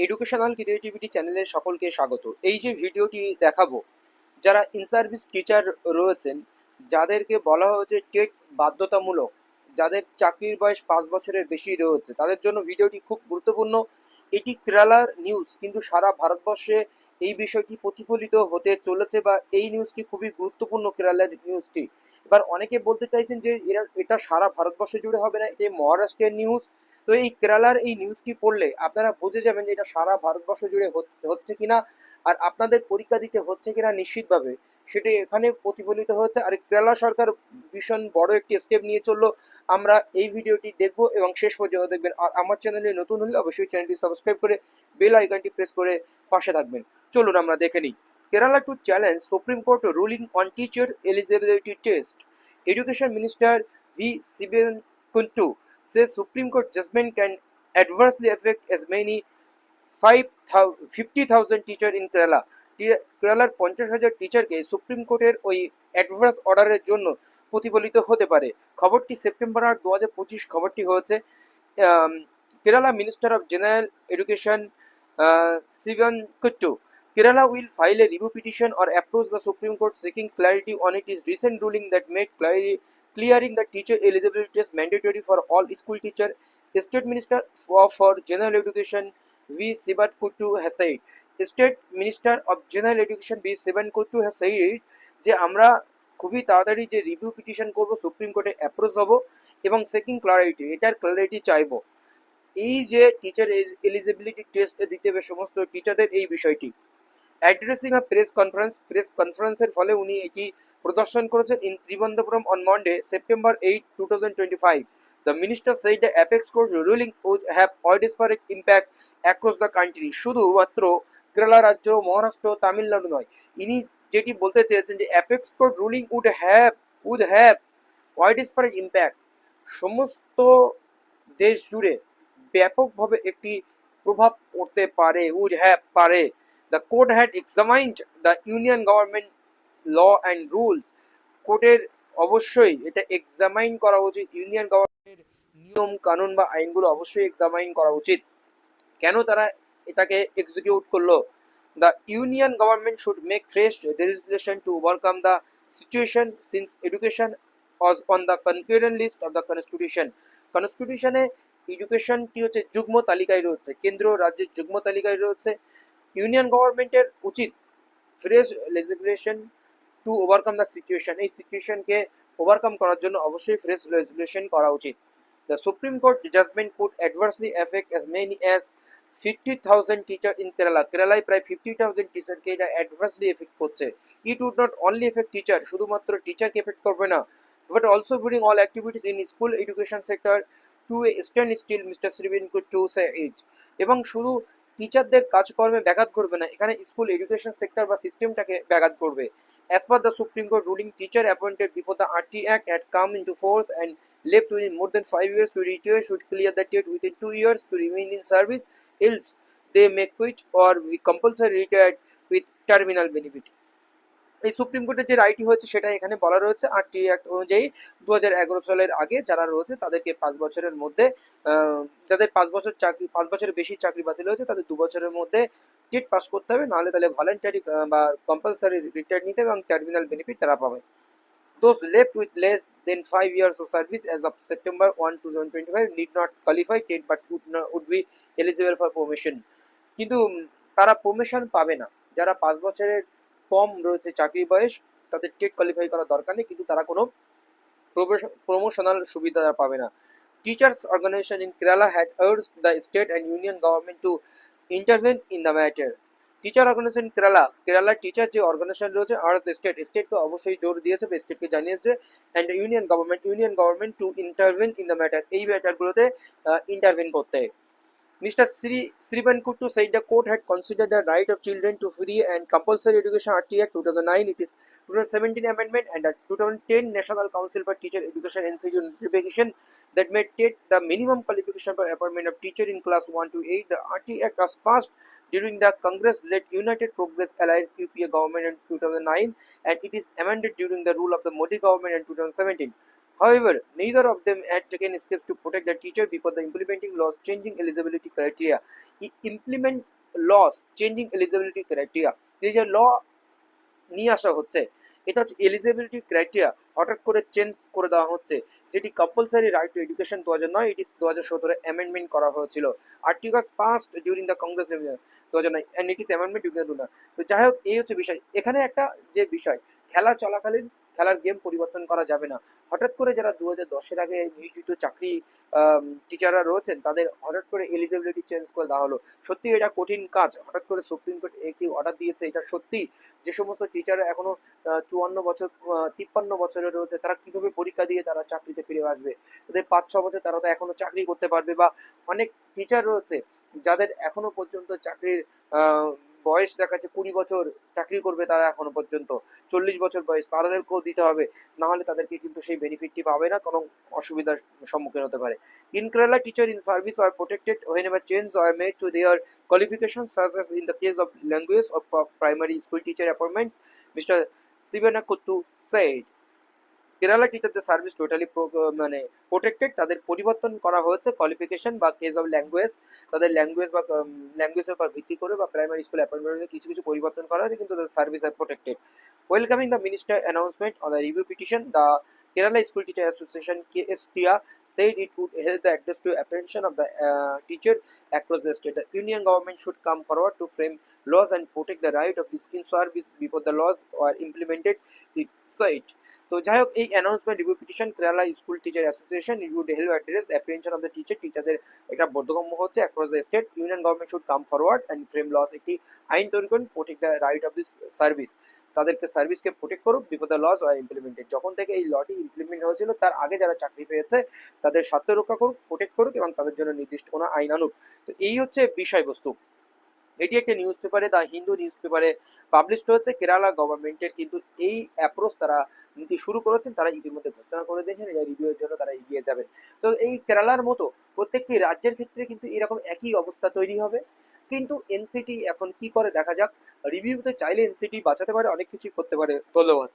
Educational creativity চ্যানেলে সকলকে স্বাগত। এই যে ভিডিওটি দেখাবো, যারা ইন সার্ভিস টিচার রয়েছেন, যাদেরকে বলা হয়েছে টেট বাধ্যতামূলক, যাদের চাকরির বয়স 5 বছরের বেশি রয়েছে, তাদের জন্য ভিডিওটি খুব গুরুত্বপূর্ণ। এটি কেরালার নিউজ, কিন্তু সারা ভারতবর্ষে এই বিষয়টি প্রতিফলিত হতে চলেছে, বা এই নিউজটি খুবই গুরুত্বপূর্ণ কেরালার নিউজটি। এবার অনেকে বলতে চাইছেন যে এটা সারা ভারতবর্ষ জুড়ে হবে না, এটা মহারাষ্ট্রের নিউজ। তো এই কেরালার এই নিউজটি পড়লে আপনারা বুঝে যাবেন যে এটা সারা ভারতবর্ষ জুড়ে হচ্ছে কিনা, আর আপনাদের পরীক্ষা দিতে হচ্ছে কিনা নিশ্চিতভাবে সেটি এখানে প্রতিফলিত হচ্ছে। আর কেরালা সরকার ভীষণ বড় একটি স্টেপ নিয়ে চললো। আমরা এই ভিডিওটি দেখব এবং শেষ পর্যন্ত দেখবেন। আর আমার চ্যানেলে নতুন হলে অবশ্যই চ্যানেলটি সাবস্ক্রাইব করে বেল আইকনটি প্রেস করে পাশে থাকবেন। চলুন আমরা দেখে নিই। Kerala to challenge Supreme Court ruling on teacher eligibility test. Education minister V Sivankutty says Supreme Court judgment can adversely affect as many 50,000 teacher in Kerala. কেরালার 50,000 টিচারকে সুপ্রিম কোর্টের ওই অ্যাডভার্স অর্ডারের জন্য প্রতিফলিত হতে পারে। খবরটি সেপ্টেম্বর 8, 2025 খবরটি হয়েছে। Kerala minister of general education Sivan kuttu Kerala will file a review petition or approach the Supreme Court seeking clarity on its recent ruling that made clearing the teacher eligibility test mandatory for all school teachers. State Minister for General Education V. Sibat Kuttu has said. State Minister of General Education V. Sibat Kuttu has said যে আমরা খুবই তাড়াতাড়ি যে review petition করব, supreme কোর্টে approach হব এবং checking clarity, এটার ক্লারিটি চাইবো। এই যে টিচার এলিজিবিলিটি টেস্ট দিতে হবে সমস্ত টিচারদের, এই বিষয়টি অ্যাড্রেসিং আ প্রেস কনফারেন্সের ফলে উনি এটি প্রদর্শন করেছেন in Thiruvananthapuram on Monday September 8, 2025. The minister said the apex court ruling would have widespread impact across the country. শুধুমাত্র কেরালা রাজ্য, মহারাষ্ট্র, তামিলনাড়ু নয়, ইনি যেটি বলতে চেয়েছেন যে apex court ruling would have widespread impact, সমস্ত দেশ জুড়ে ব্যাপকভাবে একটি প্রভাব পড়তে পারে, উড হ্যাভ পারে। The court had examined the union government's law and rules. কোর্টের অবশ্যই এটা এক্সামাইন করা উচিত, ইউনিয়ন গভর্নমেন্টের নিয়ম কানুন বা আইনগুলো অবশ্যই এক্সামাইন করা উচিত। কেন তারা এটাকে এক্সিকিউট করলো? The union government should make fresh legislation to overcome the situation since education was on the concurrent list of the constitution. কনস্টিটিউশনে এডুকেশনটি হচ্ছে যুগ্ম তালিকায় রয়েছে, কেন্দ্র রাজ্যের যুগ্ম তালিকায় রয়েছে। ইউনিয়ন গভর্নমেন্টের উচিত fresh legislation to overcome the situation, এই সিচুয়েশনকে ওভারকাম করার জন্য অবশ্যই ফ্রেশ লেজিসলেশন করা উচিত। The supreme court judgement could adversely affect as many as 50,000 teacher in Kerala. কেরালায় প্রায় 50,000 টিচারকে এটা অ্যাডভার্সলি এফেক্ট করছে। It would not only affect teacher, শুধুমাত্র টিচারকে এফেক্ট করবে না, but also bring all activities in school education sector to a standstill, mister Sreebin could to say it. এবং শুধু টিচারদের কাজকর্মে ব্যাঘাত করবে না, এখানে স্কুল এডুকেশন সেক্টর বা সিস্টেমটাকে ব্যাঘাত করবে। As per the supreme Court ruling, teacher appointed before the RT Act had come into force and left within more than 5 years to retire should clear the TET within 2 years to remain in service, else they may quit or be compulsory retired with terminal benefit. এই supreme কোর্টের যে রায়টি হয়েছে সেটা এখানে বলা রয়েছে। RT act অনুযায়ী 2011 সালের আগে যারা রয়েছে তাদেরকে 5 বছরের মধ্যে, যাদের 5 বছরের বেশি চাকরি বাতিল হয়েছে তাদের 2 বছরের মধ্যে টেট পাস করতে হবে, নাহলে তাহলে ভলেন্টারি বা কম্পালসারি রিটায়ার নিতে এবং টার্মিনাল বেনিফিট তারা পাবে। Those left with less than 5 years of service as of September 1, 2025 need not qualify TET but would be eligible for promotion. কিন্তু তারা প্রমোশন পাবে না। যারা 5 বছরের কম রয়েছে চাকরি বয়স, তাদের টেট কোয়ালিফাই করার দরকার নেই, কিন্তু তারা কোনো প্রমোশনাল সুবিধা পাবে না। Teachers organisation in Kerala had urged the state and union government to intervene in the matter. Teacher organisation কেরালার টিচার যে অর্গানাইজেশন রয়েছে, আর স্টেটকে অবশ্যই জোর দিয়েছে বা স্টেটকে জানিয়েছে, and union government to intervene in the matter, এই ম্যাটারগুলোতে ইন্টারভেন করতে। Mr. Srivan Kuttu said the court had considered the right of children to free and compulsory education RT Act 2009, it is 2017 amendment, and the 2010 National Council for Teacher Education NCT notification that made TET the minimum qualification for appointment of teacher in class 1 to 8. The RT Act was passed during the Congress-led United Progress Alliance UPA government in 2009, and it is amended during the rule of the Modi government in 2017. However, neither of them had taken steps to protect the teacher before the implementing laws changing eligibility criteria. Implement laws changing eligibility criteria. এই যে ল নিয়ে আসা হচ্ছে, এটা হচ্ছে eligibility criteria হঠাৎ করে change করে দেওয়া হচ্ছে, যেটি কম্পালসারি রাইট টু এডুকেশন 2009, এটি 2017 অ্যামেন্ডমেন্ট করা হয়েছিল। Article past during the Congress 2009 and it is amendment during the. তো যাই হোক, এই হচ্ছে বিষয়। এখানে একটা যে বিষয়, খেলা চলাকালীন খেলার গেম পরিবর্তন করা যাবে না। হঠাৎ করে যারা 2010-এর আগে নিয়োজিত চাকরি টিচাররা রয়েছেন, তাদের হঠাৎ করে এলিজিবিলিটি চেঞ্জ করে দেওয়া হলো। সত্যি এটা কঠিন কাজ। হঠাৎ করে সুপ্রিম কোর্ট একটি অর্ডার দিয়েছে, এটা সত্যি যে সমস্ত টিচাররা এখনো 54 বছর 53 বছরে রয়েছে, তারা কিভাবে পরীক্ষা দিয়ে তারা চাকরিতে ফিরে আসবে? তাদের 5-6 বছর তারা তো এখনো চাকরি করতে পারবে। বা অনেক টিচার রয়েছে যাদের এখনো পর্যন্ত চাকরির বয়স দেখাচ্ছে 20 বছর, চাকরি করবে তারা এখনো পর্যন্ত 40 বছর বয়স, তাদেরকেও দিতে হবে। না হলে তাদেরকে কিন্তু সেই বেনিফিটটি পাবে না, কোনো অসুবিধার সম্মুখীন হতে পারে। In Kerala, teacher in service are protected whenever changes are made to their qualifications, such as in the case of language or primary school teacher appointments, Mr. Sivanakuttu said. Kerala টিচারদের সার্ভিস টোটালি মানে protected, তাদের পরিবর্তন করা হয়েছে qualification বা case of language, তাদের language বা ল্যাঙ্গুয়েজের উপর ভিত্তি করে বা প্রাইমারি স্কুল অ্যাপয়েন্টমেন্টে কিছু কিছু পরিবর্তন করা হয়েছে, কিন্তু তাদের service R protected. Welcoming the minister announcement on the review petition, the Kerala School Teacher Association KSTIA said it would help the address to apprehension of the teacher across the state. The union government should come forward to frame laws and protect the right of this in service before the laws are implemented, it said. তো যাই হোক, এই announcement review petition Kerala school teacher association it would help address apprehension of the teacher, টিচারদের এটা বোধগম্য হচ্ছে across the state. Union government should come forward and frame laws, একটি আইন তৈরি করুন protect the right of this service, তাদেরকে সার্ভিসকে প্রোটেক্ট করুক before the laws are implemented. যখন থেকে এই লটি ইমপ্লিমেন্ট হয়েছিল তার আগে যারা চাকরি পেয়েছে তাদের স্বার্থ রক্ষা করুক, প্রোটেক্ট করুক এবং তাদের জন্য নির্দিষ্ট কোনো আইন আনুক। তো এই হচ্ছে বিষয়বস্তু। এটি একটি নিউজ পেপারে, দ্য হিন্দু নিউজ পেপারে পাবলিশড হয়েছে। কেরালা গভর্নমেন্টের কিন্তু এই অ্যাপ্রোচ তারা নীতি শুরু করেছেন, তারা ইতিমধ্যে ঘোষণা করে দিয়েছেন এটা রিভিউয়ের জন্য তারা এগিয়ে যাবেন। তো এই কেরালার মতো প্রত্যেকটি রাজ্যের ক্ষেত্রে কিন্তু এরকম একই অবস্থা তৈরি হবে। কিন্তু এনসিটি এখন কি করে দেখা যাক। রিভিউতে চাইলে এনসিটি বাঁচাতে পারে, অনেক কিছুই করতে পারে। ধন্যবাদ।